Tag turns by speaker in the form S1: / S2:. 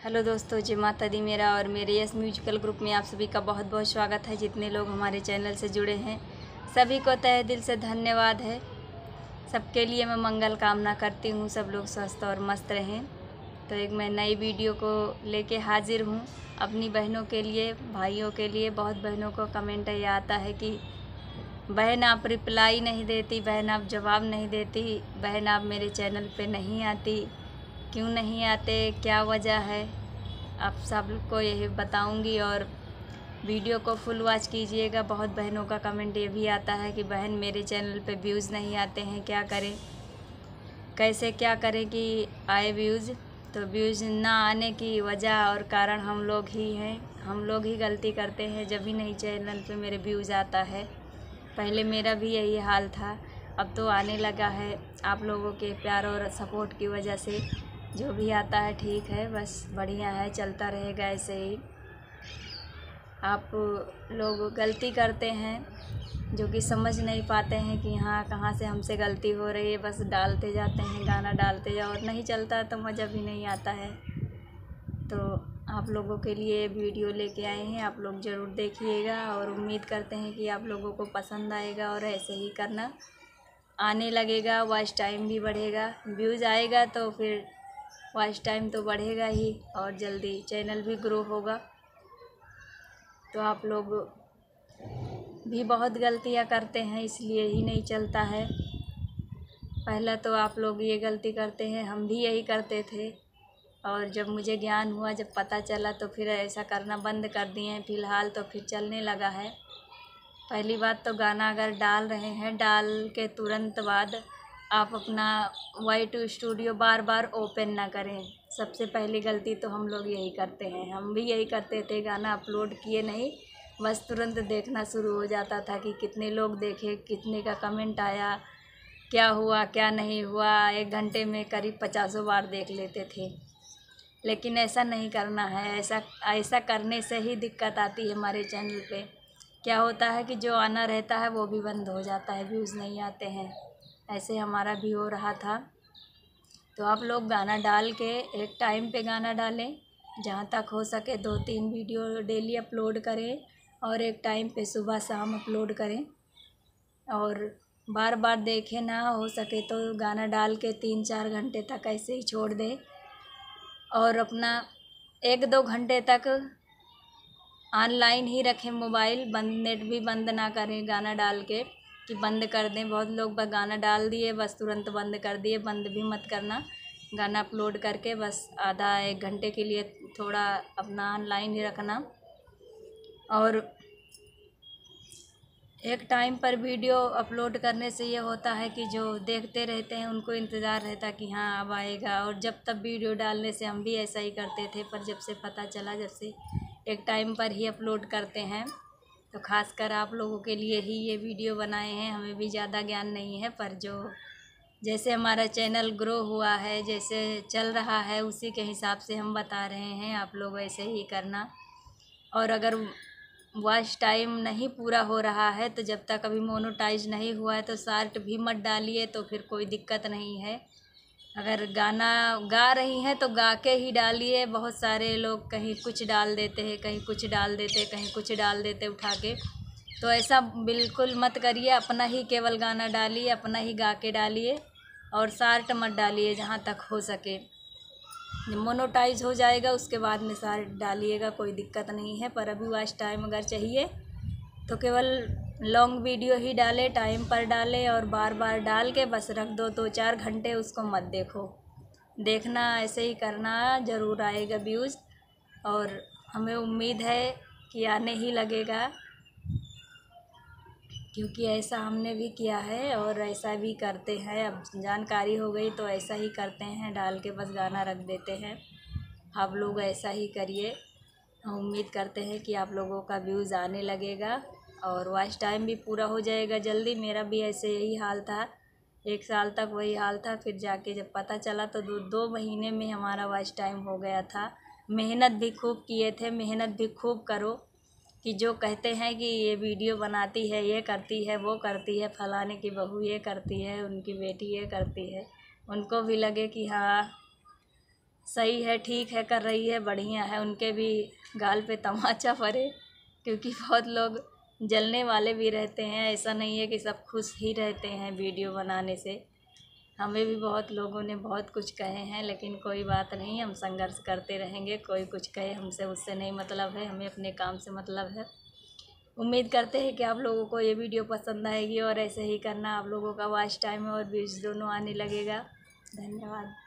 S1: Hello दोस्तों, जय माता दी। मेरा और मेरे यस म्यूजिकल ग्रुप में आप सभी का बहुत बहुत स्वागत है। जितने लोग हमारे चैनल से जुड़े हैं सभी को तहे दिल से धन्यवाद है। सबके लिए मैं मंगल कामना करती हूँ, सब लोग स्वस्थ और मस्त रहें। तो एक मैं नई वीडियो को लेके हाजिर हूँ अपनी बहनों के लिए, भाइयों के लिए। बहुत बहनों को कमेंट ये आता है कि बहन आप रिप्लाई नहीं देती, बहन आप जवाब नहीं देती, बहन आप मेरे चैनल पे नहीं आती, क्यों नहीं आते, क्या वजह है। आप सब को यही बताऊंगी और वीडियो को फुल वॉच कीजिएगा। बहुत बहनों का कमेंट ये भी आता है कि बहन मेरे चैनल पे व्यूज़ नहीं आते हैं, क्या करें, कैसे क्या करें कि आए व्यूज़। तो व्यूज़ ना आने की वजह और कारण हम लोग ही हैं, हम लोग ही गलती करते हैं जब भी नहीं चैनल पे मेरे व्यूज़ आता है। पहले मेरा भी यही हाल था, अब तो आने लगा है आप लोगों के प्यार और सपोर्ट की वजह से। जो भी आता है ठीक है, बस बढ़िया है, चलता रहेगा ऐसे ही। आप लोग गलती करते हैं जो कि समझ नहीं पाते हैं कि हाँ कहाँ से हमसे गलती हो रही है, बस डालते जाते हैं, गाना डालते जाओ और नहीं चलता तो मज़ा भी नहीं आता है। तो आप लोगों के लिए वीडियो लेके आए हैं, आप लोग ज़रूर देखिएगा और उम्मीद करते हैं कि आप लोगों को पसंद आएगा और ऐसे ही करना। आने लगेगा, वॉच टाइम भी बढ़ेगा, व्यूज़ आएगा तो फिर वॉच टाइम तो बढ़ेगा ही और जल्दी चैनल भी ग्रो होगा। तो आप लोग भी बहुत गलतियां करते हैं, इसलिए ही नहीं चलता है। पहला तो आप लोग ये गलती करते हैं, हम भी यही करते थे और जब मुझे ज्ञान हुआ, जब पता चला तो फिर ऐसा करना बंद कर दिए हैं। फ़िलहाल तो फिर चलने लगा है। पहली बात तो गाना अगर डाल रहे हैं, डाल के तुरंत बाद आप अपना Y2 स्टूडियो बार बार ओपन ना करें। सबसे पहली गलती तो हम लोग यही करते हैं, हम भी यही करते थे। गाना अपलोड किए नहीं, बस तुरंत देखना शुरू हो जाता था कि कितने लोग देखे, कितने का कमेंट आया, क्या हुआ क्या नहीं हुआ। 1 घंटे में करीब 50 बार देख लेते थे। लेकिन ऐसा नहीं करना है, ऐसा करने से ही दिक्कत आती है हमारे चैनल पे। क्या होता है कि जो आना रहता है वो भी बंद हो जाता है, व्यूज़ नहीं आते हैं। ऐसे हमारा भी हो रहा था। तो आप लोग गाना डाल के एक टाइम पे गाना डालें, जहाँ तक हो सके 2-3 वीडियो डेली अपलोड करें और एक टाइम पे सुबह शाम अपलोड करें और बार बार देखें ना। हो सके तो गाना डाल के 3-4 घंटे तक ऐसे ही छोड़ दें और अपना 1-2 घंटे तक ऑनलाइन ही रखें मोबाइल। नेट भी बंद ना करें गाना डाल के कि बंद कर दें। बहुत लोग बस गाना डाल दिए, बस तुरंत बंद कर दिए। बंद भी मत करना, गाना अपलोड करके बस आधा 1 घंटे के लिए थोड़ा अपना ऑनलाइन ही रखना। और एक टाइम पर वीडियो अपलोड करने से ये होता है कि जो देखते रहते हैं उनको इंतज़ार रहता कि हाँ अब आएगा। और जब तब वीडियो डालने से हम भी ऐसा ही करते थे, पर जब से पता चला, जब से एक टाइम पर ही अपलोड करते हैं, तो ख़ासकर आप लोगों के लिए ही ये वीडियो बनाए हैं। हमें भी ज़्यादा ज्ञान नहीं है, पर जो जैसे हमारा चैनल ग्रो हुआ है, जैसे चल रहा है, उसी के हिसाब से हम बता रहे हैं। आप लोग वैसे ही करना। और अगर वॉच टाइम नहीं पूरा हो रहा है तो जब तक अभी मोनेटाइज नहीं हुआ है तो शॉर्ट भी मत डालिए, तो फिर कोई दिक्कत नहीं है। अगर गाना गा रही हैं तो गा के ही डालिए। बहुत सारे लोग कहीं कुछ डाल देते हैं, कहीं कुछ डाल देते, कहीं कुछ डाल देते उठा के। तो ऐसा बिल्कुल मत करिए, अपना ही केवल गाना डालिए, अपना ही गा के डालिए और शॉर्ट मत डालिए जहाँ तक हो सके। जब मोनेटाइज हो जाएगा उसके बाद में शॉर्ट डालिएगा, कोई दिक्कत नहीं है। पर अभी वॉच टाइम अगर चाहिए तो केवल लॉन्ग वीडियो ही डाले, टाइम पर डाले और बार बार डाल के बस रख दो। 2-4 घंटे उसको मत देखो, देखना ऐसे ही करना, ज़रूर आएगा व्यूज़। और हमें उम्मीद है कि आने ही लगेगा, क्योंकि ऐसा हमने भी किया है और ऐसा भी करते हैं। अब जानकारी हो गई तो ऐसा ही करते हैं, डाल के बस गाना रख देते हैं। आप लोग ऐसा ही करिए। हम उम्मीद करते हैं कि आप लोगों का व्यूज़ आने लगेगा और वॉच टाइम भी पूरा हो जाएगा जल्दी। मेरा भी ऐसे यही हाल था, 1 साल तक वही हाल था। फिर जाके जब पता चला तो 2 महीने में हमारा वॉच टाइम हो गया था। मेहनत भी खूब किए थे, मेहनत भी खूब करो। कि जो कहते हैं कि ये वीडियो बनाती है, ये करती है, वो करती है, फलाने की बहू ये करती है, उनकी बेटी ये करती है, उनको भी लगे कि हाँ सही है, ठीक है, कर रही है, बढ़िया है। उनके भी गाल पे तमाचा पड़े, क्योंकि बहुत लोग जलने वाले भी रहते हैं। ऐसा नहीं है कि सब खुश ही रहते हैं वीडियो बनाने से। हमें भी बहुत लोगों ने बहुत कुछ कहे हैं, लेकिन कोई बात नहीं, हम संघर्ष करते रहेंगे। कोई कुछ कहे, हमसे उससे नहीं मतलब है, हमें अपने काम से मतलब है। उम्मीद करते हैं कि आप लोगों को ये वीडियो पसंद आएगी और ऐसे ही करना। आप लोगों का वॉच टाइम और व्यूज़ दोनों आने लगेगा। धन्यवाद।